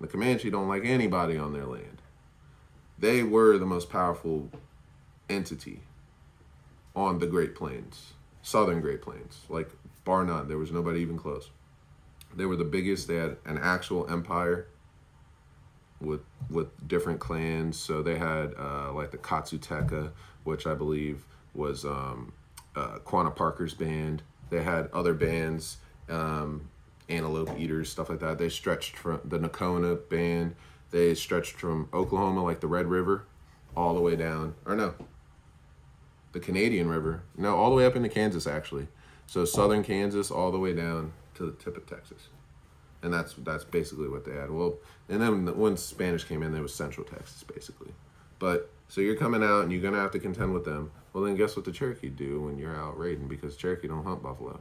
The Comanche don't like anybody on their land. They were the most powerful entity on the Great Plains, Southern Great Plains, like bar none. There was nobody even close. They were the biggest. They had an actual empire with different clans. So they had like the Katsuteka, which I believe was Quanah Parker's band. They had other bands, Antelope Eaters, stuff like that. They stretched from the Nakona band. They stretched from Oklahoma, like the Red River, all the way down. Or no, the Canadian River. No, all the way up into Kansas, actually. So southern Kansas all the way down to the tip of Texas. And that's basically what they had. Well, and then when Spanish came in, there was Central Texas, basically. But so you're coming out and you're going to have to contend with them. Well, then guess what the Cherokee do when you're out raiding? Because Cherokee don't hunt buffalo.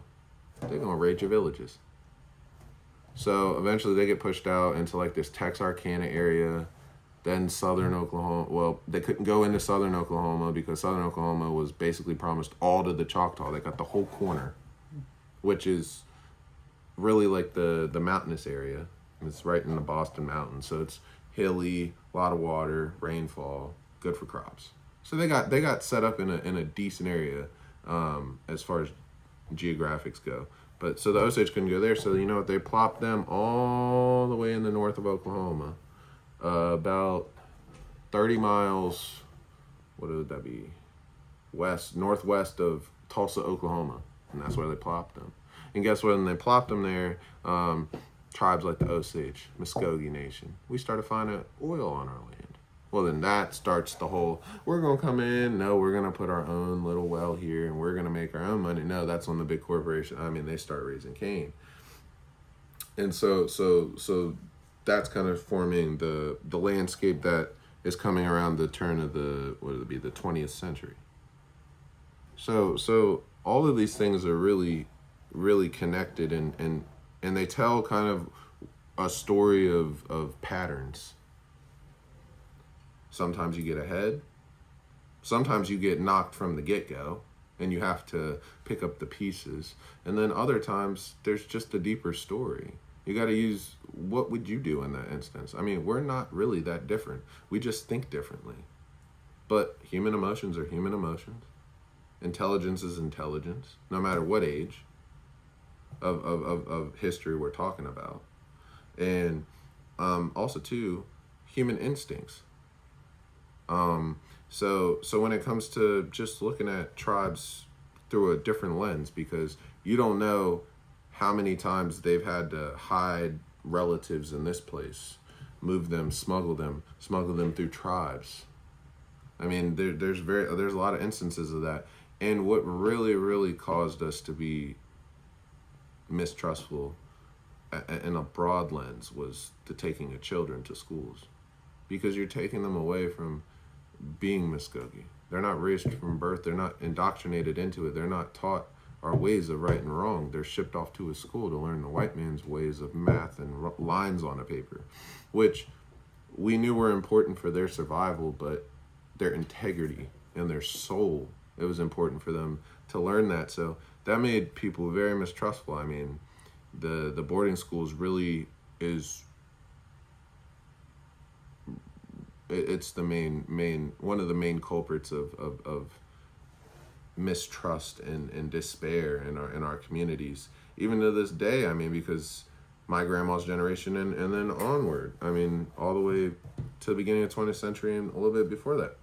They're going to raid your villages. So eventually they get pushed out into like this Texarkana area, then southern Oklahoma. Well, they couldn't go into southern Oklahoma because southern Oklahoma was basically promised all to the Choctaw. They got the whole corner, which is really like the mountainous area. It's right in the Boston Mountains. So it's hilly, a lot of water, rainfall, good for crops. So they got set up in a decent area as far as geographics go. But so the Osage couldn't go there. So you know what? They plopped them all the way in the north of Oklahoma, about 30 miles. What would that be? Northwest of Tulsa, Oklahoma, and that's where they plopped them. And guess what? When they plopped them there, tribes like the Osage, Muscogee Nation, we started finding oil on our land. Well, then that starts the whole, we're going to come in, no, we're going to put our own little well here, and we're going to make our own money. No, that's when the big corporation, they start raising cane. And so that's kind of forming the landscape that is coming around the turn of the 20th century. So all of these things are really, really connected, and they tell kind of a story of patterns. Sometimes you get ahead. Sometimes you get knocked from the get-go and you have to pick up the pieces. And then other times there's just a deeper story. You got to use, what would you do in that instance? We're not really that different. We just think differently. But human emotions are human emotions. Intelligence is intelligence, no matter what age of history we're talking about. And also too, human instincts. So when it comes to just looking at tribes through a different lens, because you don't know how many times they've had to hide relatives in this place, move them, smuggle them through tribes. There's a lot of instances of that. And what really, really caused us to be mistrustful in a broad lens was the taking of children to schools, because you're taking them away from being Muscogee. They're not raised from birth. They're not indoctrinated into it. They're not taught our ways of right and wrong. They're shipped off to a school to learn the white man's ways of math and lines on a paper, which we knew were important for their survival, but their integrity and their soul, it was important for them to learn that. So that made people very mistrustful. I mean, the boarding schools really is, it's the main one of the main culprits of mistrust and despair in our communities, even to this day. I mean, because my grandma's generation and then onward, I mean, all the way to the beginning of the 20th century and a little bit before that.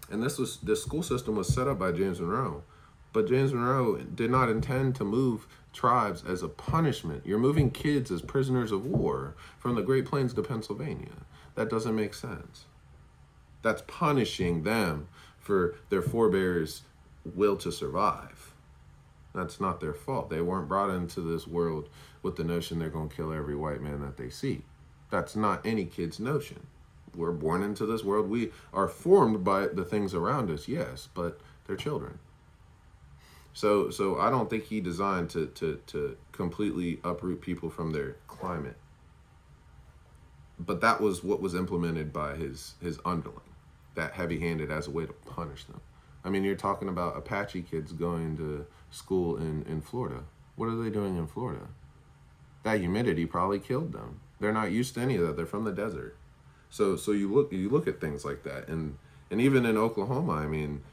And this school system was set up by James Monroe, but James Monroe did not intend to move tribes as a punishment. You're moving kids as prisoners of war from the Great Plains to Pennsylvania. That doesn't make sense. That's punishing them for their forebears' will to survive. That's not their fault. They weren't brought into this world with the notion they're going to kill every white man that they see. That's not any kid's notion. We're born into this world. We are formed by the things around us, yes, but they're children. So I don't think he designed to completely uproot people from their climate. But that was what was implemented by his underling, that heavy-handed as a way to punish them. I mean, you're talking about Apache kids going to school in Florida. What are they doing in Florida? That humidity probably killed them. They're not used to any of that. They're from the desert. So you look at things like that, and even in Oklahoma, I mean,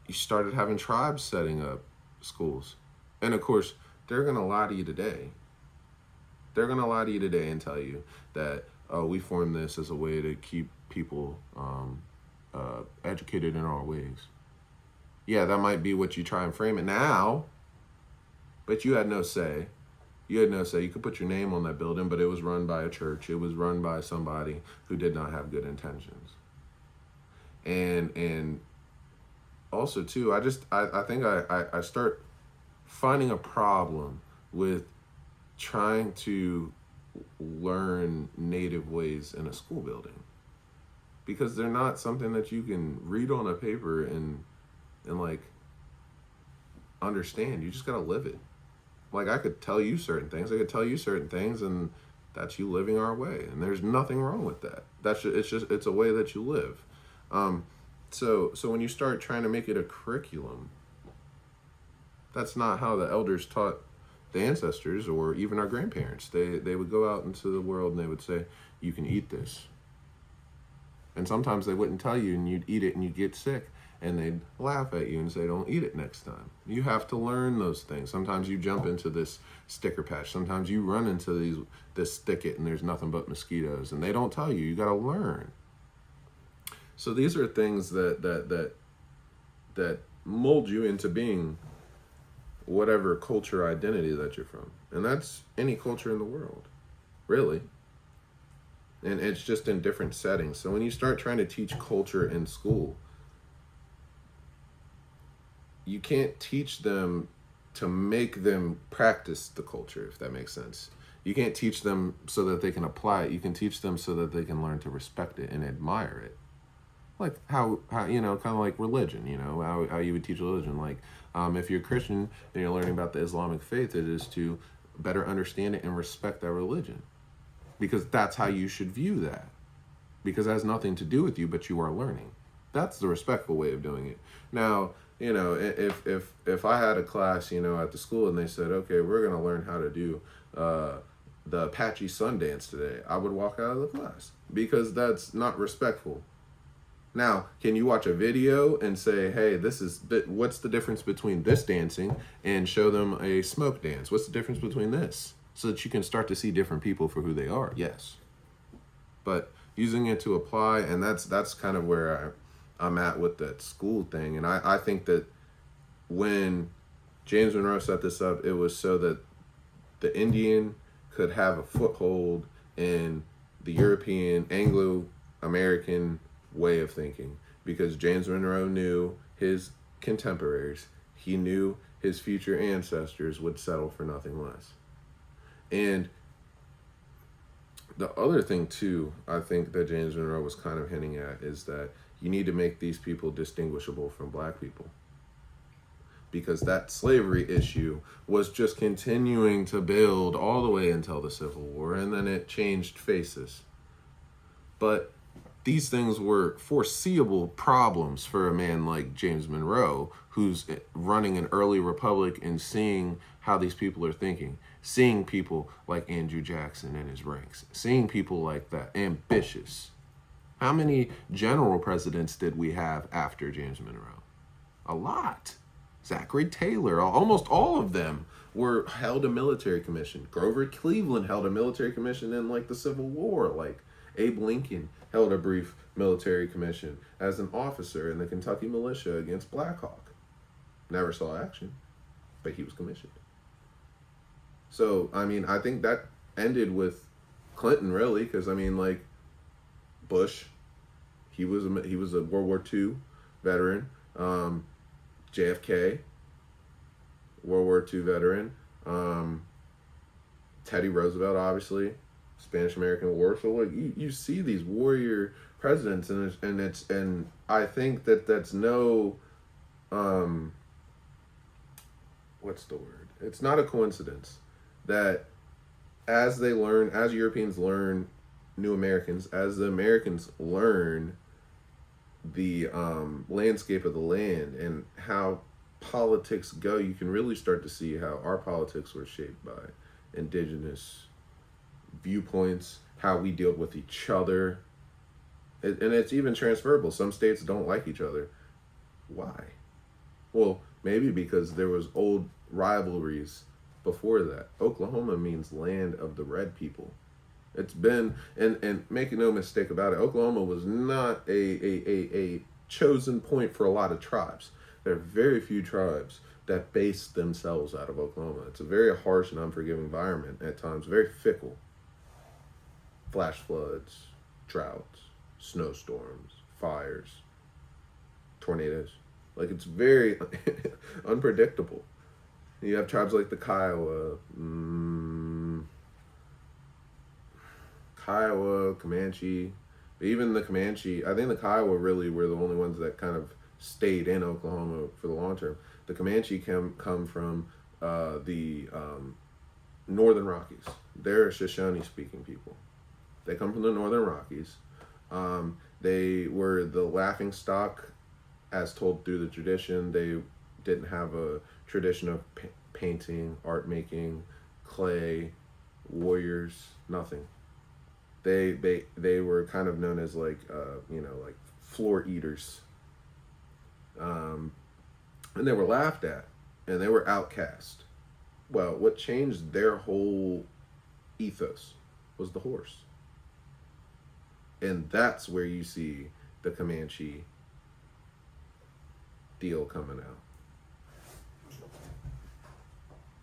you started having tribes setting up schools, and of course they're gonna lie to you today. They're gonna lie to you today and tell you that, oh, we formed this as a way to keep people educated in our ways. Yeah, that might be what you try and frame it now, but you had no say. You had no say. You could put your name on that building, but it was run by a church. It was run by somebody who did not have good intentions. And also too, I think I start finding a problem with trying to learn native ways in a school building, because they're not something that you can read on a paper and like understand. You just gotta live it. Like, I could tell you certain things. I could tell you certain things, and that's you living our way. And there's nothing wrong with that. It's a way that you live. So when you start trying to make it a curriculum, that's not how the elders taught the ancestors or even our grandparents. They would go out into the world and they would say, you can eat this. And sometimes they wouldn't tell you, and you'd eat it and you'd get sick. And they'd laugh at you and say, don't eat it next time. You have to learn those things. Sometimes you jump into this sticker patch. Sometimes you run into this thicket and there's nothing but mosquitoes. And they don't tell you. You got to learn. So these are things that mold you into being whatever culture identity that you're from. And that's any culture in the world, really. And it's just in different settings. So when you start trying to teach culture in school, you can't teach them to make them practice the culture, if that makes sense. You can't teach them so that they can apply it. You can teach them so that they can learn to respect it and admire it. Like how kind of like religion, how you would teach religion. Like if you're Christian and you're learning about the Islamic faith, it is to better understand it and respect that religion. Because that's how you should view that. Because it has nothing to do with you, but you are learning. That's the respectful way of doing it. Now, if I had a class, at the school and they said, okay, we're going to learn how to do the Apache Sundance today, I would walk out of the class because that's not respectful. Now, can you watch a video and say, hey, what's the difference between this dancing and show them a smoke dance? What's the difference between this? So that you can start to see different people for who they are. Yes. But using it to apply, and that's kind of where I'm at with that school thing. And I think that when James Monroe set this up, it was so that the Indian could have a foothold in the European, Anglo-American way of thinking. Because James Monroe knew his contemporaries. He knew his future ancestors would settle for nothing less. And the other thing, too, I think that James Monroe was kind of hinting at is that you need to make these people distinguishable from black people. Because that slavery issue was just continuing to build all the way until the Civil War, and then it changed faces. But these things were foreseeable problems for a man like James Monroe, who's running an early republic and seeing how these people are thinking, seeing people like Andrew Jackson in his ranks, seeing people like that, ambitious. How many general presidents did we have after James Monroe? A lot. Zachary Taylor, almost all of them held a military commission. Grover Cleveland held a military commission in like the Civil War. Like Abe Lincoln held a brief military commission as an officer in the Kentucky militia against Black Hawk. Never saw action, but he was commissioned. So, I mean, I think that ended with Clinton, really, because, I mean, like, Bush, he was a World War II veteran. JFK, World War II veteran. Teddy Roosevelt, obviously, Spanish-American War. So, like, you see these warrior presidents, and I think that's no, what's the word? It's not a coincidence that as Europeans learn new Americans, as the Americans learn the landscape of the land and how politics go, you can really start to see how our politics were shaped by indigenous viewpoints, how we deal with each other. And it's even transferable. Some states don't like each other. Why? Well, maybe because there was old rivalries before that. Oklahoma means land of the red people. It's been, and make no mistake about it, Oklahoma was not a chosen point for a lot of tribes. There are very few tribes that base themselves out of Oklahoma. It's a very harsh and unforgiving environment at times, very fickle. Flash floods, droughts, snowstorms, fires, tornadoes. Like, it's very unpredictable. You have tribes like the Kiowa, Comanche. Even the Comanche, I think the Kiowa really were the only ones that kind of stayed in Oklahoma for the long term. The Comanche come from the Northern Rockies. They're Shoshone-speaking people. They come from the Northern Rockies. They were the laughing stock, as told through the tradition. They didn't have a tradition of painting, art making, clay, warriors, nothing. They were kind of known as like like floor eaters, and they were laughed at, and they were outcast. Well, what changed their whole ethos was the horse, and that's where you see the Comanche deal coming out.